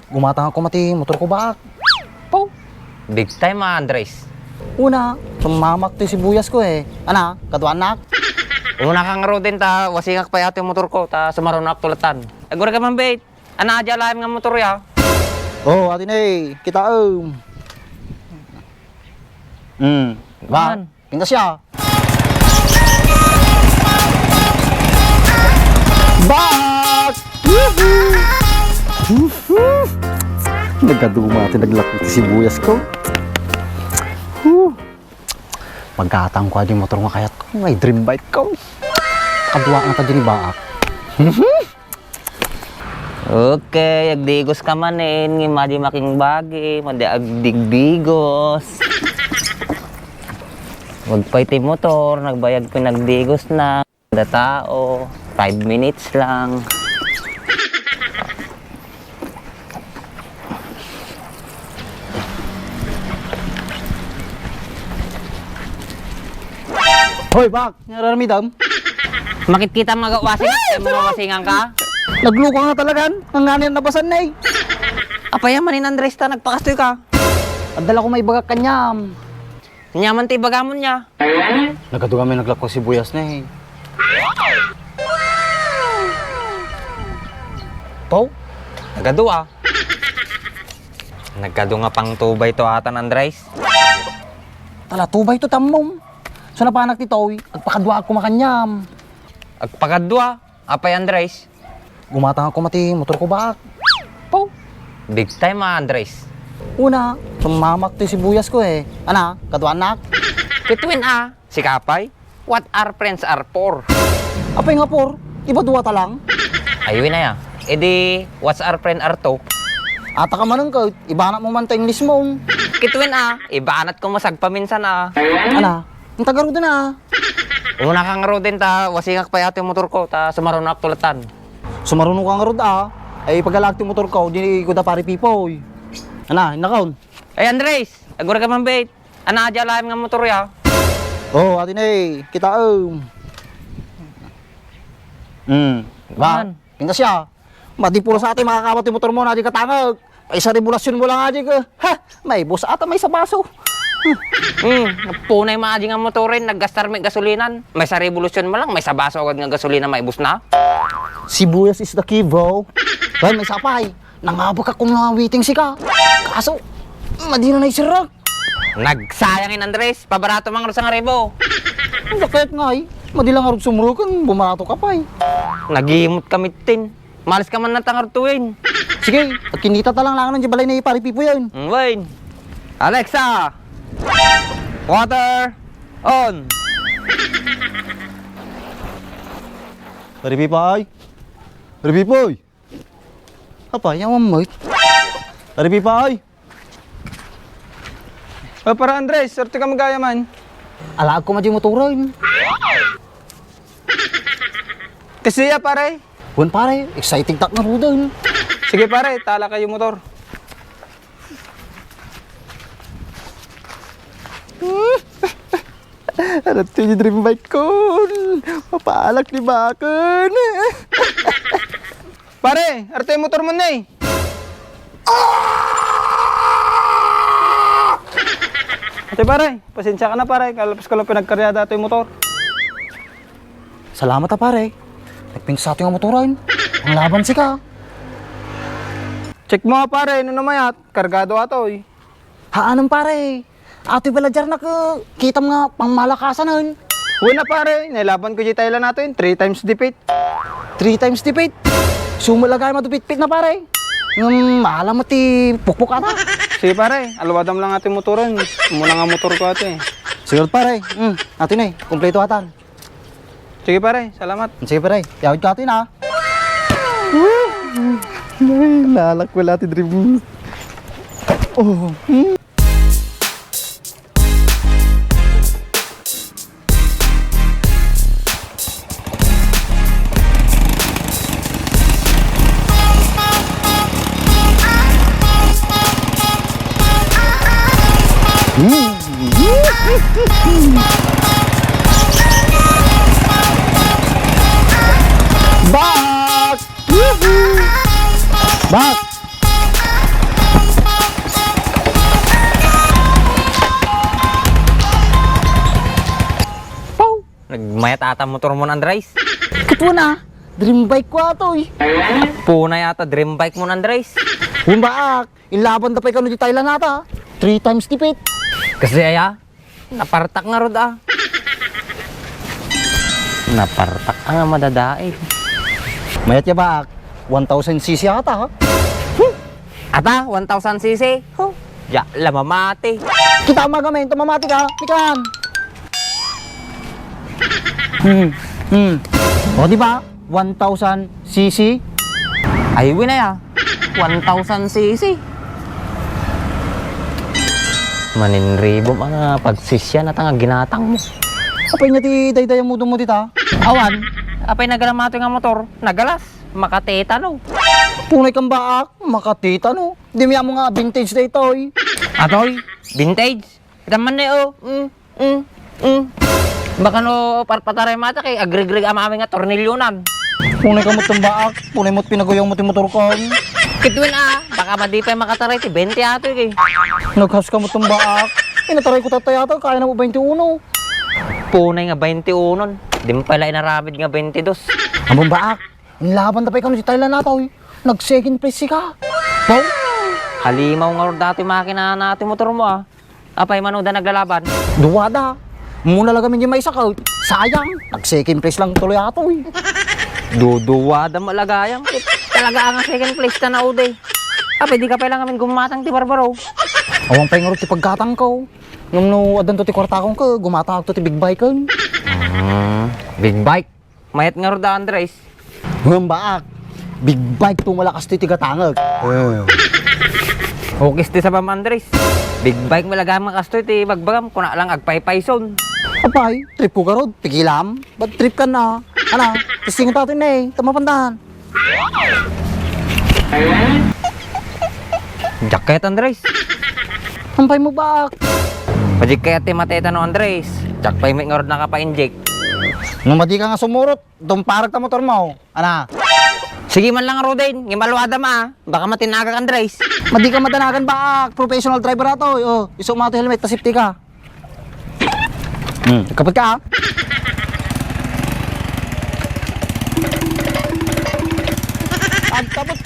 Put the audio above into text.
Gumatang ako mati, motor ko ba? Po. Big time Andres. Una, tumamak to yung sibuyas ko eh. Ana, katuanak? Una kang rodin ta, wasingak pa yata yung motor ko, ta sumaron na tulatan. Agora ka man bait. Ana adya laim nga motor ya. Oh, atin eh, kita ba? Man. Pinta siya. Bak! Nagkaduma natin naglakot si sibuyas ko. Magkatang ko yung motor nga kayat ko. May dream bike ko. Kadua nga ta dyan ibaak. Okay, agdigos ka man eh. Madi making bagi, madi agdigbigos. Magpay ti motor, nagbayag pinagdigos na. Da tao, 5 minutes lang. Hoy, bak! Nararamidam? Makikita mga wasing, mga wasingan ka? Nagluko nga talagan. Ang nganin nabasan na eh. Apaya manin Andres ta, nagpakastoy ka. Adala ko may bagak kanyam. Nyaman ti bagamon niya. Nagkaduga may naglako si sibuyas na eh. Pau? Nagkadua. Nagkadunga pang tubay to atan Andres. Tala, tubay to tamom. So napanak ti Toy, agpakadwa ako makanyam. Agpakadua, apay Andres. Gumatang ako mati, motor ko ba? Po. Big time Andres. Una, tumamak to yung sibuyas ko eh. Ana, katuanak? Between si Kapay, what our friends are for. Apay nga por, iba duwa ta lang. Ayun na ya. Edi, what's our friend are to? Ata ka manang ka, ibanat mo man ta English mo. Kitwin ibaanat ko masagpaminsan Ana, ang tagaro din ah. Una kang rodin ta, wasingak pa yata yung motor ko, ta sumaron na tulatan. Sumarunong ka nga rod ah. Ay pagkalagti motor ko, di ko da pari pipoy. Ana, inakaon. Ay Andres, agora ka man bait. Ana adya laim nga motor ya. Oh, atin eh, kita ba? Man. Pinta siya. Madi puro sa atin makakabot yung motor mo na di katangag. Ay sa regulasyon mo lang aji ka. Ha, may bus ata may sa baso. Punay maaji nga motorin, naggastar may gasolinan. May sa revolusyon mo lang, may sa baso agad nga gasolina, may bus na. Sibuyas is the key, bro. Well, may sapay. Nangabak akong nawiting si ka. Kaso, madi na naisirak. Nagsayangin Andres, pabarato mang sa nga rebo. Ang dakayat nga eh. Madi lang arog sumurukan, bumarato ka pa eh. Nagihimot kami tin. Malis ka man natangartuin. Sige, at kinita talang lang ng balay na pari pipo yun. Wayne. Alexa. Water on. Pari pipay. Pari pipoy. Apa, yang mamay. Pari pipay. Para Andres, sorte ka magaya man. Alaag ko madyo motorin. Kasi ya pare. Huwag pare, exciting tak na rudan. Sige pare, tala kayo motor. Harap ito yung dream bike ko. Mapaalak ni Bakon. Pare, arte yung motor mo na eh. Ate pare, pasensya ka na pare. Kalapos ko lang pinagkarya dati yung motor. Salamat pare. Nagpinto sa ating ang motorin. Ang laban si ka. Check mo nga pare, ano naman yan? Kargado ato eh. Haanan pare. Ate pala dyan kita mga pangmalakasan nun. Una pare, nailaban ko dyan tayo natin. 3 times defeat. 3 times defeat. Sumalagay matupit-pit na pare. Maalam mo ti pukpuk ata. Sige pare, alwadam lang ating motoran. Muna nga motor ko ate. Sigurad pare. Atin eh, kumpleto atan. Sige pare, salamat. Sige pare, yawid ka atin ha. Lalak wala ti dream. Oh. Bak! Bak! Mayat ata motor mo Andres. Katwa na, dream bike ko ato eh. Puna yata dream bike mo Andres. Humbaak, ilaban da pa ikaw di Thailand nata. 3 times tipit. Kasi aya, napartak nga rod ah. Napartak nga madadaig. Mayat ya bak, 1,000cc ata ha. Ata, 1,000cc. Ya, lamamati. Kita magamin, tumamati ka, mikan. O di ba? 1,000cc. Ay, na ya. 1,000cc. Maninribo mga pagsisya na tanga ginatang mo. Apay nga ti dayday mo mo tita. Awan, apay nagalamato nga motor, nagalas, makateta no. Punay kang baak, makatita no. Di mo mo nga vintage day toy. Atoy, vintage. Kita man na Baka no pataray mata kay agrig-grig amami nga tornilyonan. Punay ka mo tong baak, punay mo't pinaguyong mo ti motor ko. Kitwin baka madipay makataray ti 20 ato kay. Naghas ka mo tong baak. Inataray ko tatay ato, kaya na mo 21. Punay nga 21. Di mo pala inaramid nga 22. Among baak, inlaban na pa ikaw si Thailand nato. Nag-second place ka. Wow! Halimaw nga ro dati makina natin motor mo Apay manoda naglalaban. Duwada. Muna lang kami yung may sakaw. Sayang, nag-second place lang tuloy ato eh. Duduwada malagayang. Talaga ang second place na nauday. Apay di ka pa lang kami gumatang ti barbaro. Awang pa yung ti pagkatang ko. Nung no, adan to ti kwarta kong ka, gumatang to ti big bike kan. Big bike. Mayat nga ro da Andres. Ngam baak, big bike to malakas ti tigatangag. Hukis ti sa Bam Andres. Big bike malagayang makastoy ti bagbagam. Kuna lang agpay-payson. Apay, trip ko karod, pigilam. Ba't trip ka na? Ano, testing tatin na eh, tamapandahan. Jacket Andres. Hampay mo baak. Pajik kaya ti mateta no Andres. Jakpay may nga ro nakapa-inject. Nung madi ka nga sumurot, dumparag ta motor mo. Ana, Sige man lang Roden, gimalwada baka matinaga kang Andres. madi ka madanagan baak. Professional driver ato. Oh, iso mo ato helmet, ta safety ka. Kapag ka At tapos